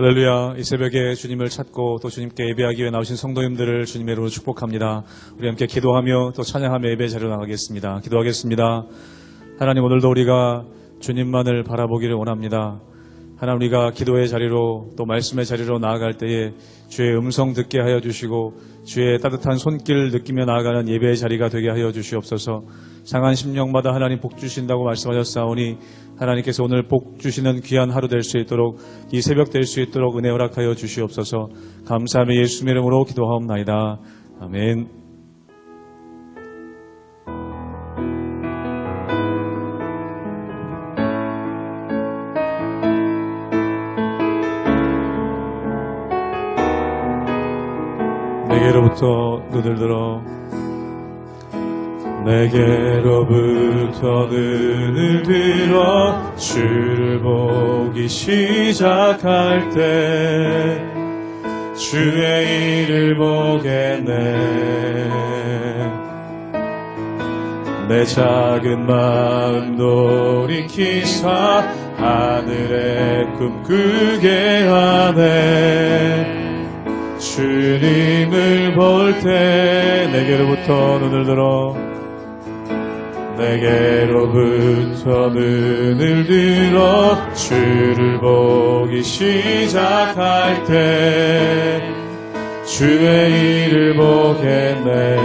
할렐루야. 이 새벽에 주님을 찾고 또 주님께 예배하기 위해 나오신 성도님들을 주님의 이름으로 축복합니다. 우리 함께 기도하며 또 찬양하며 예배 자리로 나가겠습니다. 기도하겠습니다. 하나님, 오늘도 우리가 주님만을 바라보기를 원합니다. 하나님, 우리가 기도의 자리로 또 말씀의 자리로 나아갈 때에 주의 음성 듣게 하여 주시고 주의 따뜻한 손길 느끼며 나아가는 예배의 자리가 되게 하여 주시옵소서. 상한 심령마다 하나님 복 주신다고 말씀하셨사오니 하나님께서 오늘 복 주시는 귀한 하루 될 수 있도록, 이 새벽 될 수 있도록 은혜 허락하여 주시옵소서. 감사하며 예수님의 이름으로 기도하옵나이다. 아멘. 내게로부터 눈을 들어, 내게로부터 눈을 들어 주를 보기 시작할 때 주의 일을 보겠네. 내 작은 마음 돌이키사 하늘의 꿈 꾸게 하네. 주님을 볼 때 내게로부터 눈을 들어, 내게로부터 눈을 들어 주를 보기 시작할 때 주의 일을 보겠네.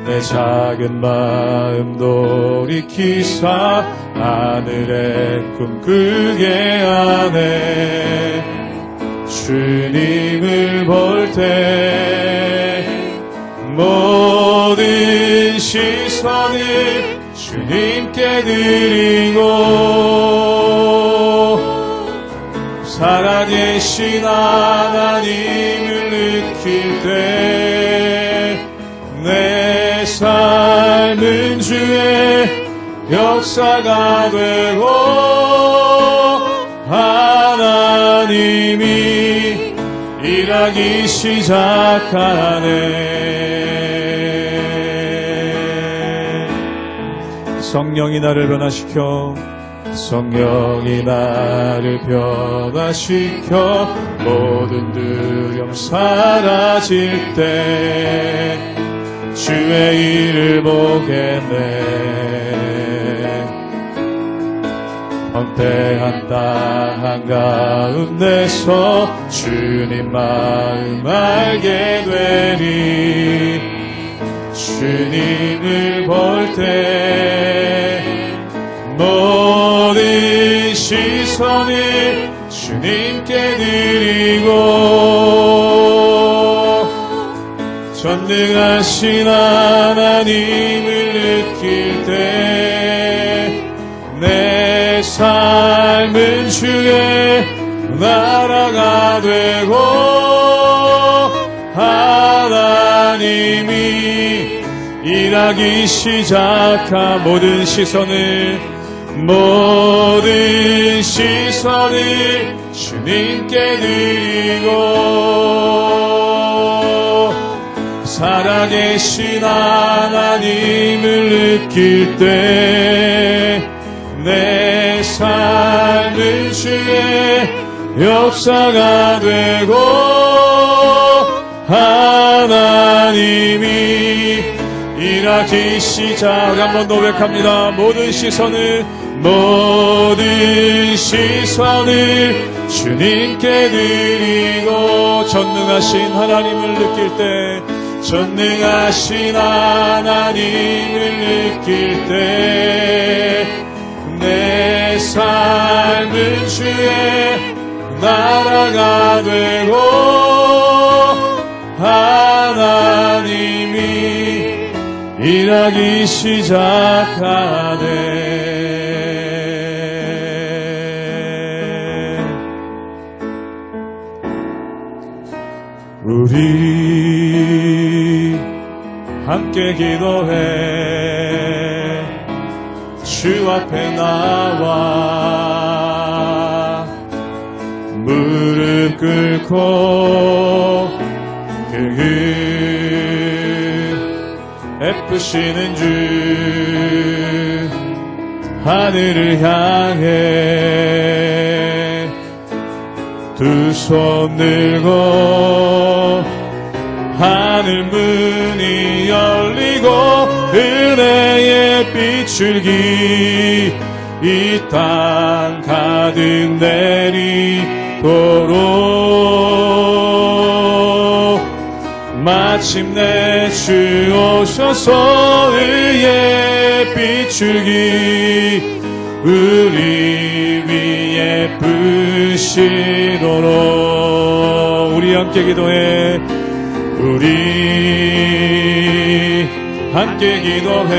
내 작은 마음 돌이키사 하늘의 꿈 꾸게 하네. 주님을 볼 때 모든 시선을 주님께 드리고 살아계신 하나님을 느낄 때 내 삶은 주의 역사가 되고 하나님이 일하기 시작하네. 성령이 나를 변화시켜, 성령이 나를 변화시켜 모든 두려움 사라질 때 주의 일을 보겠네. 황폐한 땅 한가운데서 주님 마음 알게 되리. 주님을 볼 때 모든 시선을 주님께 드리고 전능하신 하나님을 느낄 때 내 삶은 주의 나라가 되고 하나님이 일하기 시작한 모든 시선을 주님께 드리고 살아계신 하나님을 느낄 때 내 삶은 주의 역사가 되고 하나님이 일하기 시작. 우리 한번 고백합니다. 모든 시선을 주님께 드리고 전능하신 하나님을 느낄 때 전능하신 하나님을 느낄 때 내 삶은 주의 나라가 되고 하나님이 일하기 시작하네. 우리 함께 기도해. 주 앞에 나와 무릎 꿇고 그 애쁘시는 주 하늘을 향해 두 손 들고 하늘 문이 열리고 은혜의 빛줄기 이 땅 가득 내리도록 마침내 주 오셔서 의의 빛줄기 우리 위에 부시도록 우리 함께 기도해 우리 함께 기도해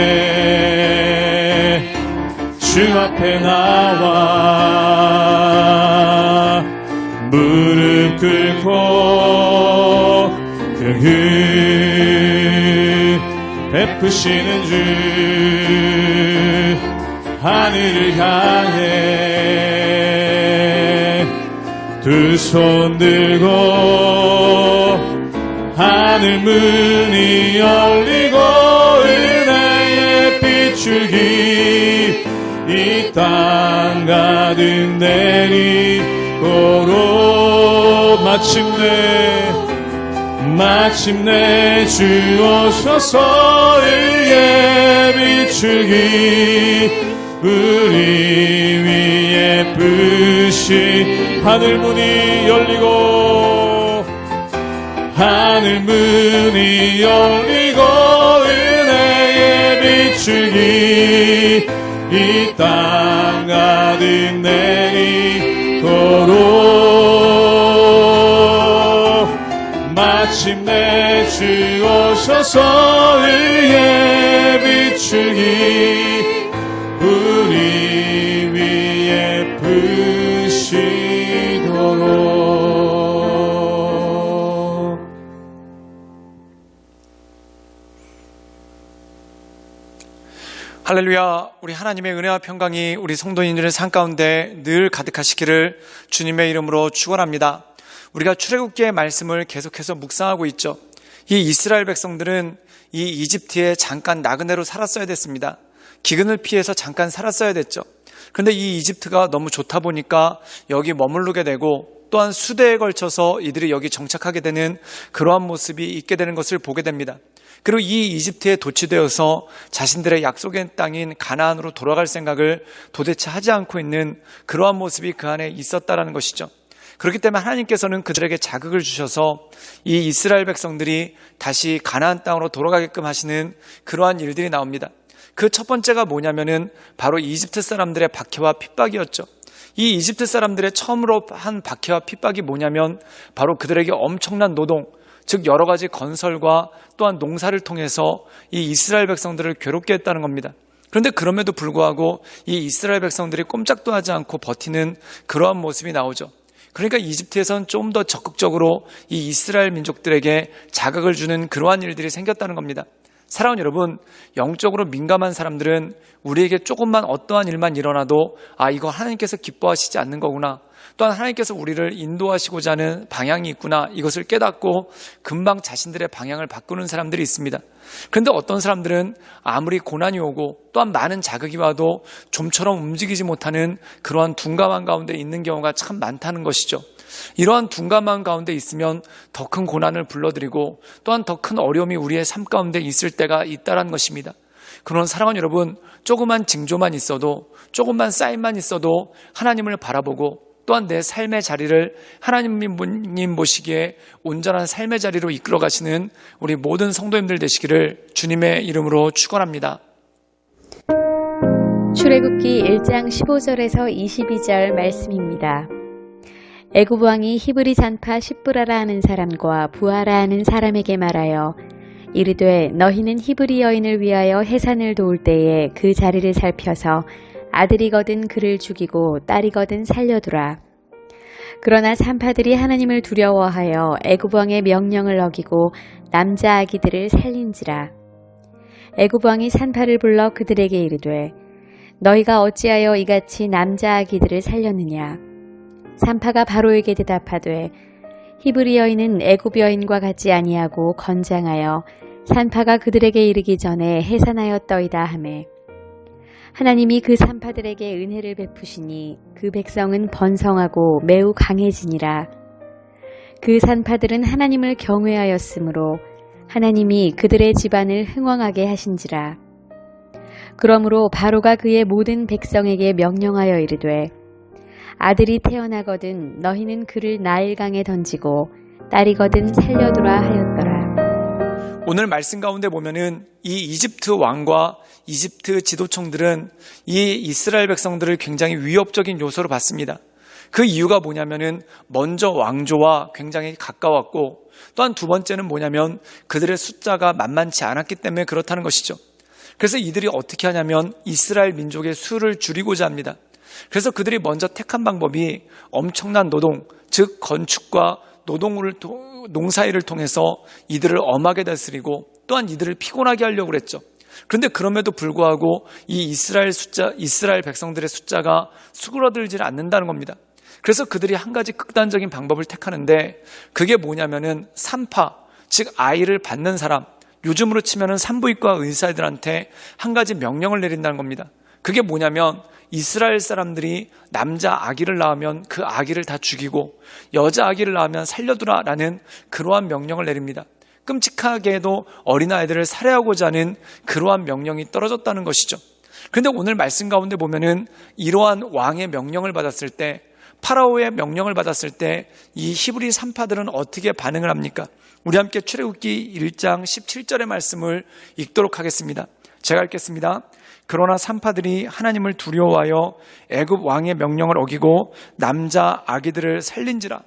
주 앞에 나와 무릎 꿇고 긍휼 베푸시는 주 하늘을 향해 두 손 들고 하늘 문이 열리고 은혜의 빛줄기 이 땅 가득 내리도록 마침내 주 오셔서 의의 빛줄기 우리 위에 부시 하늘 문이 열리고 은혜의 빛줄기 이 땅 가득 내리도록 마침내 주 오셔서 의의 빛줄기 우리 위에 부시도록 할렐루야. 우리 하나님의 은혜와 평강이 우리 성도님들의 삶 가운데 늘 가득하시기를 주님의 이름으로 축원합니다. 우리가 출애굽기의 말씀을 계속해서 묵상하고 있죠. 이 이스라엘 백성들은 이 이집트에 잠깐 나그네로 살았어야 됐습니다. 기근을 피해서 잠깐 살았어야 됐죠. 그런데 이 이집트가 너무 좋다 보니까 여기 머무르게 되고 또한 수대에 걸쳐서 이들이 여기 정착하게 되는 그러한 모습이 있게 되는 것을 보게 됩니다. 그리고 이 이집트에 도취되어서 자신들의 약속의 땅인 가나안으로 돌아갈 생각을 도대체 하지 않고 있는 그러한 모습이 그 안에 있었다라는 것이죠. 그렇기 때문에 하나님께서는 그들에게 자극을 주셔서 이 이스라엘 백성들이 다시 가나안 땅으로 돌아가게끔 하시는 그러한 일들이 나옵니다. 그 첫 번째가 뭐냐면은 바로 이집트 사람들의 박해와 핍박이었죠. 이 이집트 사람들의 처음으로 한 박해와 핍박이 뭐냐면 바로 그들에게 엄청난 노동, 즉 여러 가지 건설과 또한 농사를 통해서 이 이스라엘 백성들을 괴롭게 했다는 겁니다. 그런데 그럼에도 불구하고 이 이스라엘 백성들이 꼼짝도 하지 않고 버티는 그러한 모습이 나오죠. 그러니까 이집트에서는 좀 더 적극적으로 이 이스라엘 민족들에게 자극을 주는 그러한 일들이 생겼다는 겁니다. 사랑하는 여러분, 영적으로 민감한 사람들은 우리에게 조금만 어떠한 일만 일어나도 이거 하나님께서 기뻐하시지 않는 거구나, 또한 하나님께서 우리를 인도하시고자 하는 방향이 있구나, 이것을 깨닫고 금방 자신들의 방향을 바꾸는 사람들이 있습니다. 그런데 어떤 사람들은 아무리 고난이 오고 또한 많은 자극이 와도 좀처럼 움직이지 못하는 그러한 둔감한 가운데 있는 경우가 참 많다는 것이죠. 이러한 둔감한 가운데 있으면 더 큰 고난을 불러들이고 또한 더 큰 어려움이 우리의 삶 가운데 있을 때가 있다는 것입니다. 그런 사랑하는 여러분, 조그만 징조만 있어도, 조금만 쌓임만 있어도 하나님을 바라보고 또한 내 삶의 자리를 하나님 보시기에 온전한 삶의 자리로 이끌어 가시는 우리 모든 성도님들 되시기를 주님의 이름으로 축원합니다. 출애굽기 1장 15절에서 22절 말씀입니다. 애굽 왕이 히브리 잔파 십부라라 하는 사람과 부하라 하는 사람에게 말하여 이르되 너희는 히브리 여인을 위하여 해산을 도울 때에 그 자리를 살펴서 아들이거든 그를 죽이고 딸이거든 살려두라. 그러나 산파들이 하나님을 두려워하여 애굽 왕의 명령을 어기고 남자 아기들을 살린지라. 애굽 왕이 산파를 불러 그들에게 이르되 너희가 어찌하여 이같이 남자 아기들을 살렸느냐. 산파가 바로에게 대답하되 히브리 여인은 애굽 여인과 같지 아니하고 건장하여 산파가 그들에게 이르기 전에 해산하였더이다 하매 하나님이 그 산파들에게 은혜를 베푸시니 그 백성은 번성하고 매우 강해지니라. 그 산파들은 하나님을 경외하였으므로 하나님이 그들의 집안을 흥왕하게 하신지라. 그러므로 바로가 그의 모든 백성에게 명령하여 이르되 아들이 태어나거든 너희는 그를 나일강에 던지고 딸이거든 살려두라 하였더라. 오늘 말씀 가운데 보면은 이 이집트 왕과 이집트 지도청들은 이 이스라엘 백성들을 굉장히 위협적인 요소로 봤습니다. 그 이유가 뭐냐면은 먼저 왕조와 굉장히 가까웠고 또한 두 번째는 뭐냐면 그들의 숫자가 만만치 않았기 때문에 그렇다는 것이죠. 그래서 이들이 어떻게 하냐면 이스라엘 민족의 수를 줄이고자 합니다. 그래서 그들이 먼저 택한 방법이 엄청난 노동, 즉 건축과 농사일을 통해서 이들을 엄하게 다스리고 또한 이들을 피곤하게 하려고 그랬죠. 그런데 그럼에도 불구하고 이 이스라엘 백성들의 숫자가 수그러들지 않는다는 겁니다. 그래서 그들이 한 가지 극단적인 방법을 택하는데 그게 뭐냐면은 산파, 즉 아이를 받는 사람, 요즘으로 치면은 산부인과 의사들한테 한 가지 명령을 내린다는 겁니다. 그게 뭐냐면 이스라엘 사람들이 남자 아기를 낳으면 그 아기를 다 죽이고 여자 아기를 낳으면 살려두라라는 그러한 명령을 내립니다. 끔찍하게도 어린아이들을 살해하고자 하는 그러한 명령이 떨어졌다는 것이죠. 그런데 오늘 말씀 가운데 보면은 이러한 왕의 명령을 받았을 때, 파라오의 명령을 받았을 때 이 히브리 산파들은 어떻게 반응을 합니까? 우리 함께 출애굽기 1장 17절의 말씀을 읽도록 하겠습니다. 제가 읽겠습니다. 그러나 산파들이 하나님을 두려워하여 애굽 왕의 명령을 어기고 남자 아기들을 살린지라.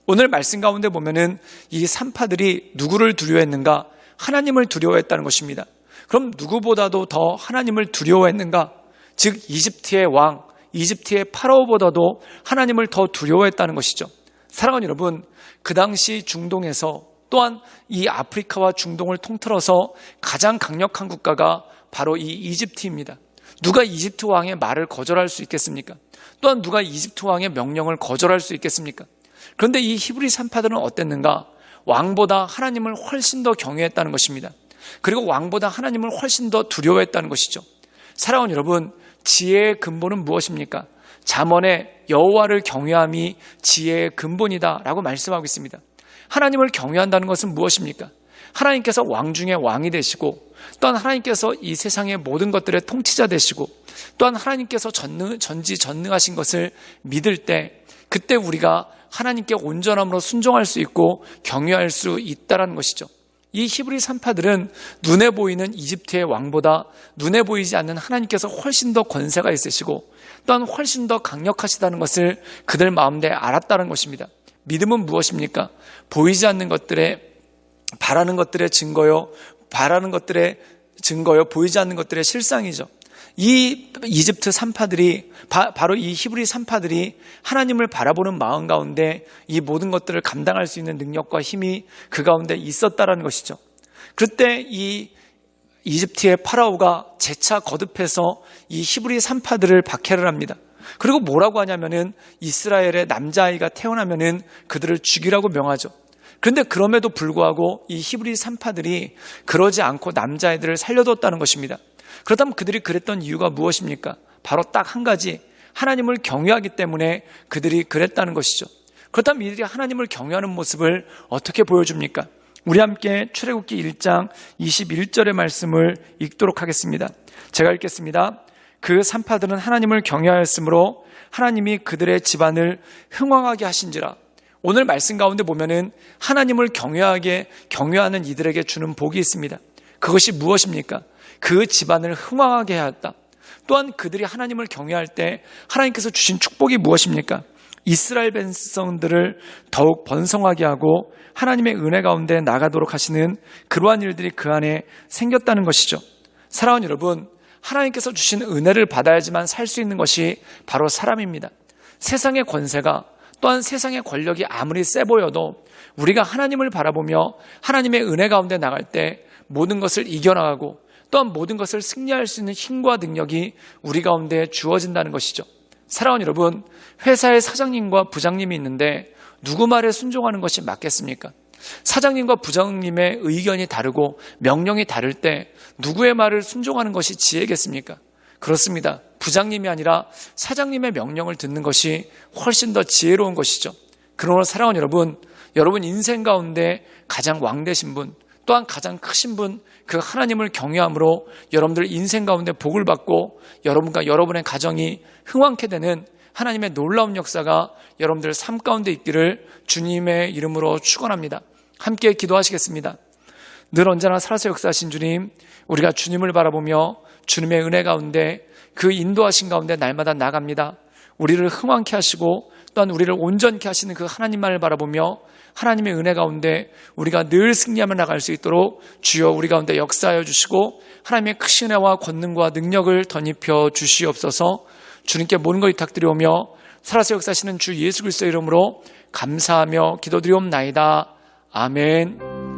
오늘 말씀 가운데 보면은 이 산파들이 누구를 두려워했는가? 하나님을 두려워했다는 것입니다. 그럼 누구보다도 더 하나님을 두려워했는가? 즉 이집트의 왕, 이집트의 파라오보다도 하나님을 더 두려워했다는 것이죠. 사랑하는 여러분, 그 당시 중동에서 또한 이 아프리카와 중동을 통틀어서 가장 강력한 국가가 바로 이 이집트입니다. 누가 이집트 왕의 말을 거절할 수 있겠습니까? 또한 누가 이집트 왕의 명령을 거절할 수 있겠습니까? 그런데 이 히브리 산파들은 어땠는가? 왕보다 하나님을 훨씬 더 경외했다는 것입니다. 그리고 왕보다 하나님을 훨씬 더 두려워했다는 것이죠. 사랑하는 여러분, 지혜의 근본은 무엇입니까? 잠언에 여호와를 경외함이 지혜의 근본이다라고 말씀하고 있습니다. 하나님을 경외한다는 것은 무엇입니까? 하나님께서 왕 중에 왕이 되시고 또한 하나님께서 이 세상의 모든 것들의 통치자 되시고 또한 하나님께서 전지전능하신 것을 믿을 때 그때 우리가 하나님께 온전함으로 순종할 수 있고 경외할 수 있다는 것이죠. 이 히브리 산파들은 눈에 보이는 이집트의 왕보다 눈에 보이지 않는 하나님께서 훨씬 더 권세가 있으시고 또한 훨씬 더 강력하시다는 것을 그들 마음대에 알았다는 것입니다. 믿음은 무엇입니까? 보이지 않는 것들의 바라는 것들의 증거요, 보이지 않는 것들의 실상이죠. 이 이집트 산파들이 바로 이 히브리 산파들이 하나님을 바라보는 마음 가운데 이 모든 것들을 감당할 수 있는 능력과 힘이 그 가운데 있었다라는 것이죠. 그때 이 이집트의 파라오가 재차 거듭해서 이 히브리 산파들을 박해를 합니다. 그리고 뭐라고 하냐면은 이스라엘의 남자아이가 태어나면은 그들을 죽이라고 명하죠. 그런데 그럼에도 불구하고 이 히브리 산파들이 그러지 않고 남자아이들을 살려뒀다는 것입니다. 그렇다면 그들이 그랬던 이유가 무엇입니까? 바로 딱 한 가지, 하나님을 경외하기 때문에 그들이 그랬다는 것이죠. 그렇다면 이들이 하나님을 경외하는 모습을 어떻게 보여줍니까? 우리 함께 출애굽기 1장 21절의 말씀을 읽도록 하겠습니다. 제가 읽겠습니다. 그 산파들은 하나님을 경외하였으므로 하나님이 그들의 집안을 흥왕하게 하신지라. 오늘 말씀 가운데 보면은 하나님을 경외하는 이들에게 주는 복이 있습니다. 그것이 무엇입니까? 그 집안을 흥왕하게 하였다. 또한 그들이 하나님을 경외할 때 하나님께서 주신 축복이 무엇입니까? 이스라엘 백성들을 더욱 번성하게 하고 하나님의 은혜 가운데 나가도록 하시는 그러한 일들이 그 안에 생겼다는 것이죠. 사랑하는 여러분, 하나님께서 주신 은혜를 받아야지만 살 수 있는 것이 바로 사람입니다. 세상의 권세가 또한 세상의 권력이 아무리 세 보여도 우리가 하나님을 바라보며 하나님의 은혜 가운데 나갈 때 모든 것을 이겨나가고 또한 모든 것을 승리할 수 있는 힘과 능력이 우리 가운데 주어진다는 것이죠. 사랑하는 여러분, 회사에 사장님과 부장님이 있는데 누구 말에 순종하는 것이 맞겠습니까? 사장님과 부장님의 의견이 다르고 명령이 다를 때 누구의 말을 순종하는 것이 지혜겠습니까? 그렇습니다. 부장님이 아니라 사장님의 명령을 듣는 것이 훨씬 더 지혜로운 것이죠. 그러므로 사랑하는 여러분, 여러분 인생 가운데 가장 왕되신 분, 또한 가장 크신 분, 그 하나님을 경외함으로 여러분들 인생 가운데 복을 받고 여러분과 여러분의 가정이 흥왕케 되는 하나님의 놀라운 역사가 여러분들 삶 가운데 있기를 주님의 이름으로 축원합니다. 함께 기도하시겠습니다. 늘 언제나 살아서 역사하신 주님, 우리가 주님을 바라보며 주님의 은혜 가운데 그 인도하신 가운데 날마다 나갑니다. 우리를 흥왕케 하시고 또한 우리를 온전케 하시는 그 하나님만을 바라보며 하나님의 은혜 가운데 우리가 늘 승리하며 나갈 수 있도록 주여 우리 가운데 역사하여 주시고 하나님의 크신 은혜와 권능과 능력을 덧입혀 주시옵소서. 주님께 모든 것 부탁드리오며 살아서 역사하시는 주 예수 그리스도의 이름으로 감사하며 기도드리옵나이다. 아멘.